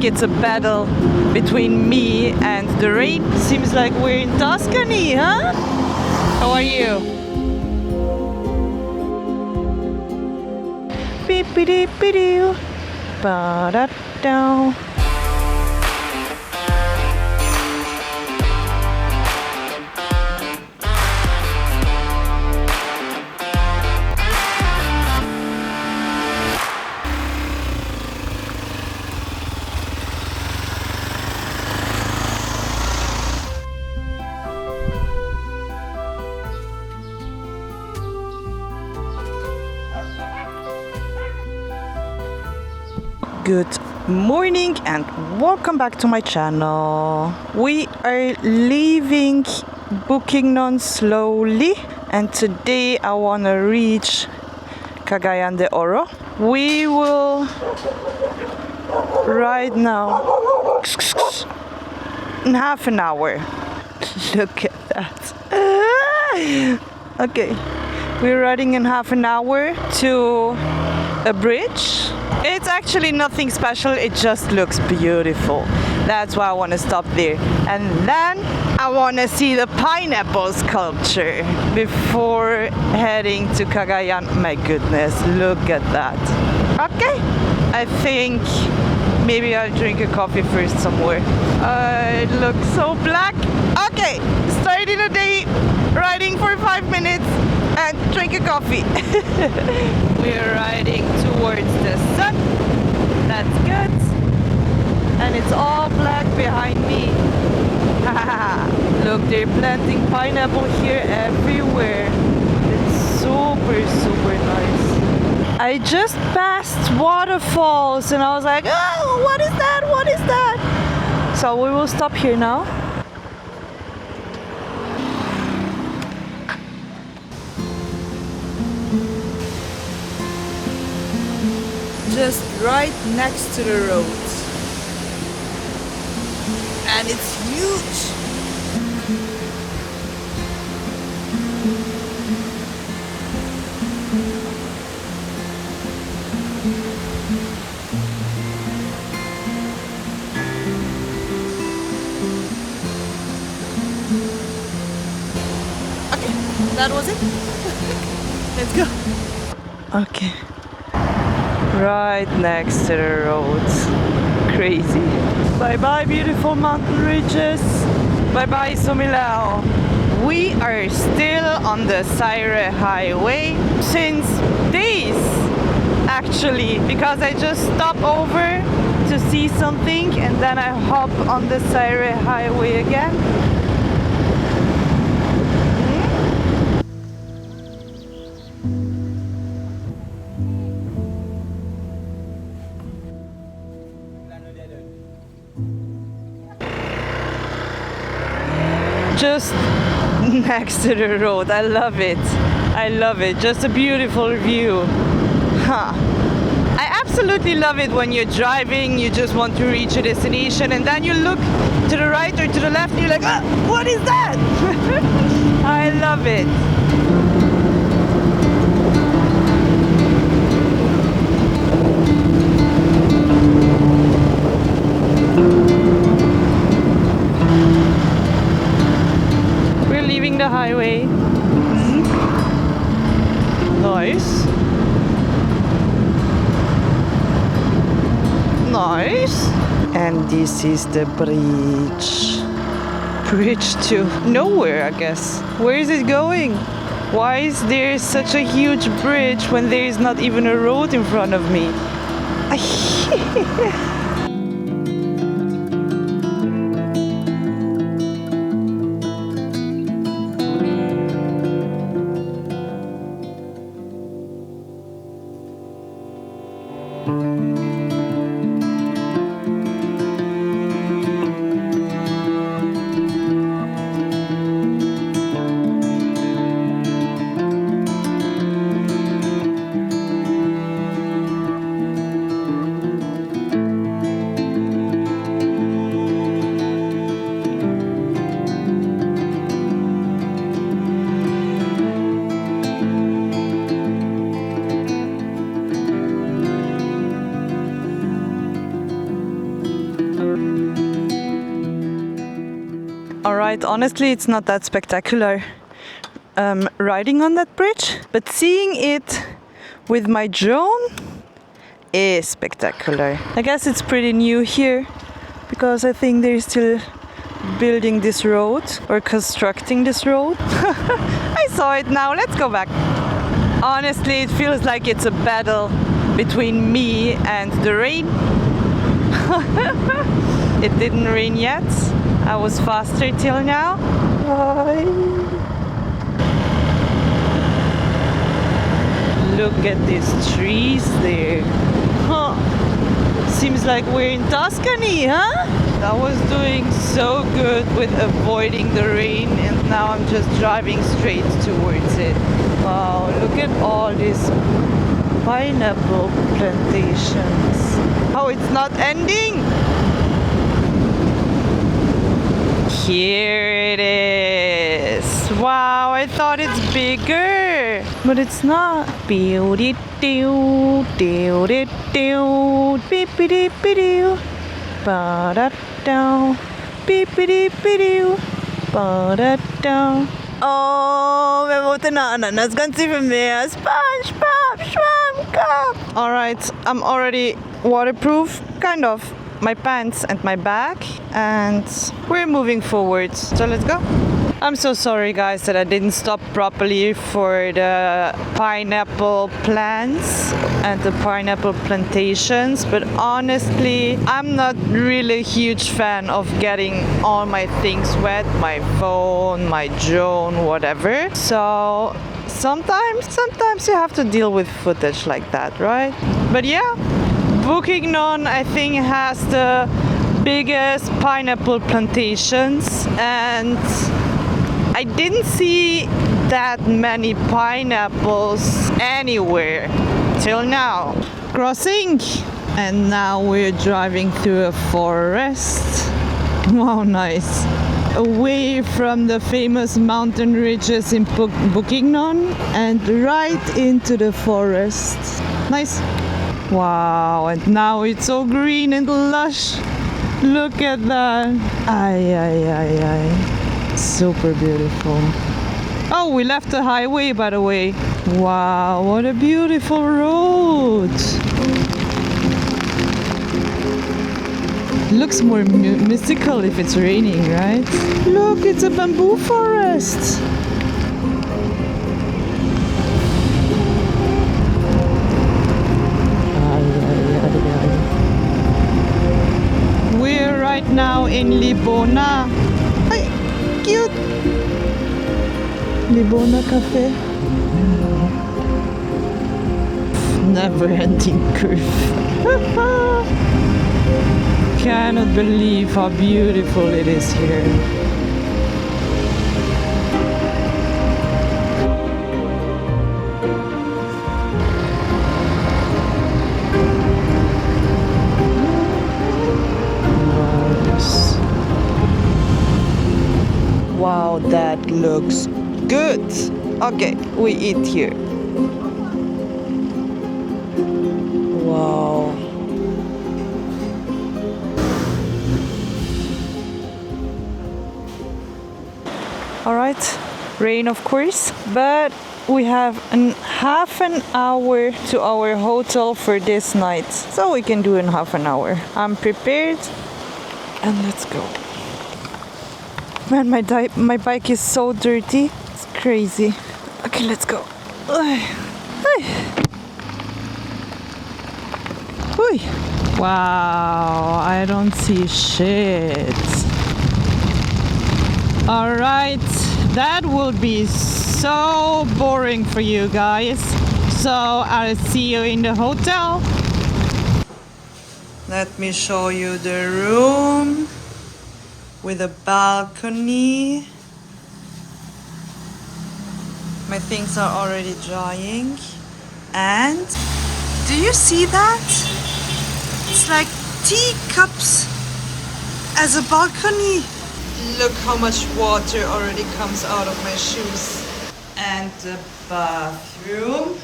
It's a battle between me and the rain. Seems like we're in Tuscany, huh? How are you? Beep-a-dee-ba-doo. Ba-da-da. Good morning and welcome back to my channel. We are leaving Bukidnon slowly and today I want to reach Cagayan de Oro. We will ride now in half an hour. Look at that. Okay, we're riding in half an hour to a bridge. It's actually nothing special, it just looks beautiful. That's why I want to stop there. And then I want to see the pineapple sculpture before heading to Cagayan. My goodness, look at that. Okay, I think maybe I'll drink a coffee first somewhere. It looks so black. Okay, starting the day, riding for 5 minutes and drink a coffee. We're riding towards the sun. That's good. And it's all black behind me. Look, they're planting pineapple here everywhere. It's super nice. I just passed waterfalls and I was like, oh, what is that? What is that? So we will stop here now. Just right next to the road. And it's huge. Okay, that was it. Let's go. Okay. Right next to the roads. Crazy. Bye bye beautiful mountain ridges. Bye bye Sumilao. We are still on the Zaire highway since days actually, because I just stopped over to see something and then I hop on the Zaire highway again. Just next to the road. I love it. I love it. Just a beautiful view. Huh. I absolutely love it when you're driving, you just want to reach a destination and then you look to the right or to the left and you're like, oh, what is that? I love it. The highway. Nice. Nice. And this is the bridge. Bridge to nowhere, I guess. Where is it going? Why is there such a huge bridge when there is not even a road in front of me? Alright, honestly, it's not that spectacular riding on that bridge, but seeing it with my drone is spectacular. I guess it's pretty new here because I think they're still building this road or constructing this road. I saw it now, let's go back. Honestly, it feels like it's a battle between me and the rain. It didn't rain yet. I was faster till now. Bye. Look at these trees there. Huh. Seems like we're in Tuscany, huh? I was doing so good with avoiding the rain and now I'm just driving straight towards it. Wow, look at all these pineapple plantations. Oh, it's not ending? Here it is. Wow, I thought it's bigger, but it's not. Oh, wir wollten Ananas ganz viel mehr. SpongeBob, Schwammkopf. Alright, I'm already waterproof, kind of. My pants and my bag, and we're moving forward. So let's go. I'm so sorry guys that I didn't stop properly for the pineapple plants and the pineapple plantations, but honestly I'm not really a huge fan of getting all my things wet, my phone, my drone, whatever. So sometimes you have to deal with footage like that, right? But yeah, Bukidnon I think has the biggest pineapple plantations, and I didn't see that many pineapples anywhere till now. Crossing, and now we're driving through a forest. Wow, nice. Away from the famous mountain ridges in Bukidnon and right into the forest. Nice. Wow, and now it's so green and lush. Look at that. Ay, ay, ay, ay. Super beautiful. Oh, we left the highway, by the way. Wow, what a beautiful road. Looks more mystical if it's raining, right? Look, it's a bamboo forest. We're right now in Libona. Hi, cute. Libona Cafe. Never-ending curve. Cannot believe how beautiful it is here. Wow, that looks good. Okay, we eat here. Wow. All right, rain of course, but we have half an hour to our hotel for this night, so we can do in half an hour. I'm prepared, and let's go. Man, my bike is so dirty. It's crazy. Okay, let's go. Wow, I don't see shit. All right, that will be so boring for you guys. So I'll see you in the hotel. Let me show you the room with a balcony. My things are already drying. And do you see that? It's like teacups as a balcony. Look how much water already comes out of my shoes. And the bathroom.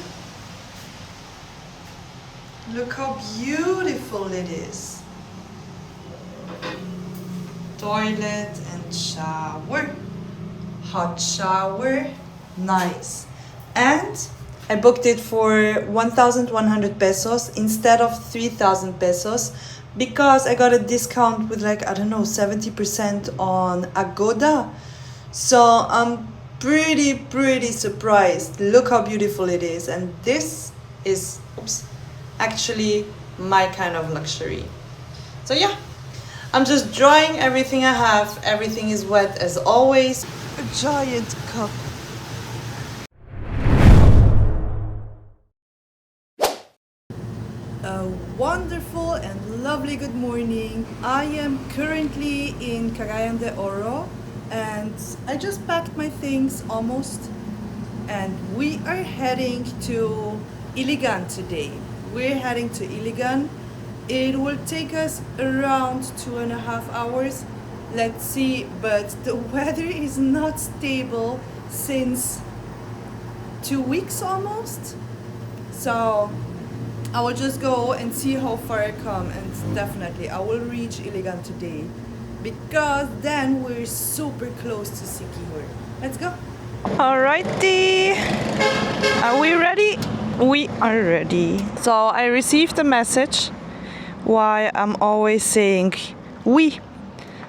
Look how beautiful it is. toilet and shower. Hot shower, nice. And I booked it for 1,100 pesos instead of 3,000 pesos because I got a discount with like, I don't know, 70% on Agoda. So I'm pretty surprised. Look how beautiful it is. And this is, actually my kind of luxury. So yeah, I'm just drying everything I have. Everything is wet as always. A giant cup. A wonderful and lovely good morning. I am currently in Cagayan de Oro and I just packed my things almost, and we are heading to Iligan today. We're heading to Iligan. It will take us around 2.5 hours. Let's see, but the weather is not stable since 2 weeks almost. So I will just go and see how far I come, and definitely I will reach Iligan today because then we're super close to Siquijor. Let's go. Alrighty, are we ready? We are ready. So I received a message why I'm always saying we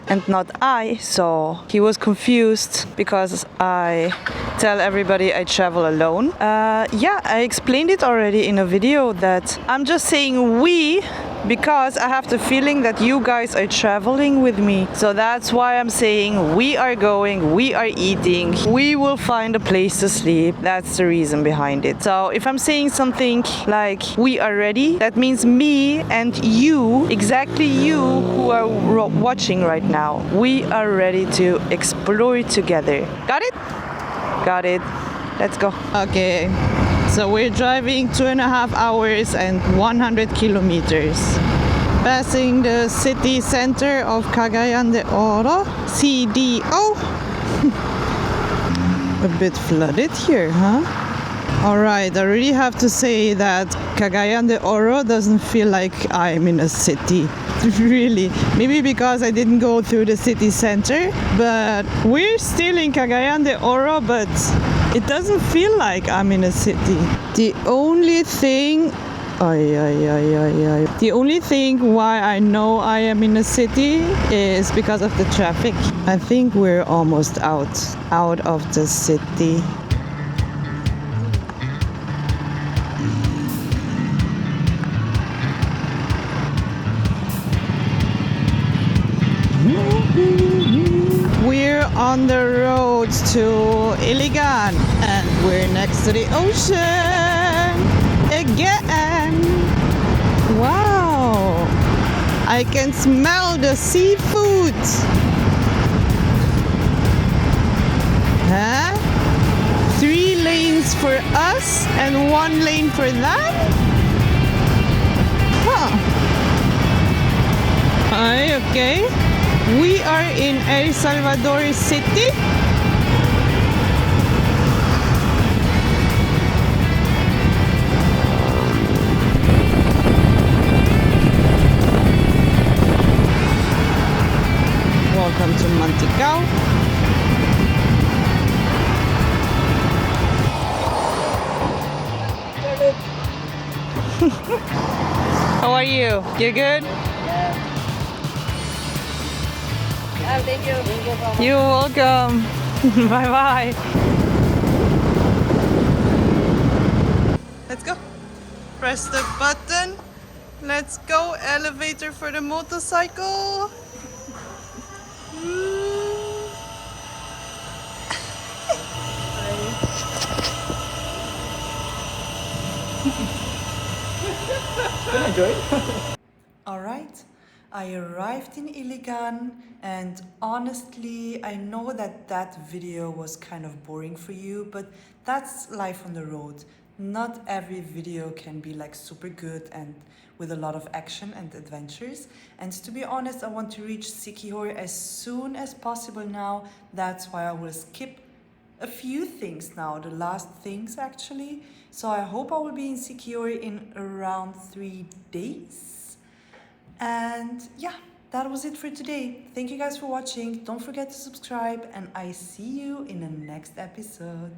and not I, so he was confused because I tell everybody I travel alone. Yeah, I explained it already in a video that I'm just saying we because I have the feeling that you guys are traveling with me. So that's why I'm saying we are going, we are eating, we will find a place to sleep. That's the reason behind it. So if I'm saying something like we are ready, that means me and you, exactly you who are watching right now, we are ready to explore together. Got it? Got it. Let's go. Okay. So we're driving 2.5 hours and 100 kilometers. Passing the city center of Kagayan de Oro, CDO. A bit flooded here, huh? Alright, I really have to say that Cagayan de Oro doesn't feel like I'm in a city. Really. Maybe because I didn't go through the city center, but we're still in Cagayan de Oro, but it doesn't feel like I'm in a city. The only thing why I know I am in a city is because of the traffic. I think we're almost out of the city. We're on the road to Iligan and we're next to the ocean again. Wow! I can smell the seafood. Huh? 3 lanes for us and 1 lane for them? Huh. Okay. We are in El Salvador City. Welcome to Manticao. How are you? You good? Thank you. You're welcome. Bye bye. Let's go. Press the button. Let's go. Elevator for the motorcycle. Enjoy. All right. I arrived in Iligan, and honestly, I know that video was kind of boring for you, but that's life on the road. Not every video can be like super good and with a lot of action and adventures. And to be honest, I want to reach Siquijor as soon as possible now. That's why I will skip a few things now, the last things actually. So I hope I will be in Siquijor in around 3 days. And yeah, That was it for today. Thank you guys for watching. Don't forget to subscribe, and I see you in the next episode.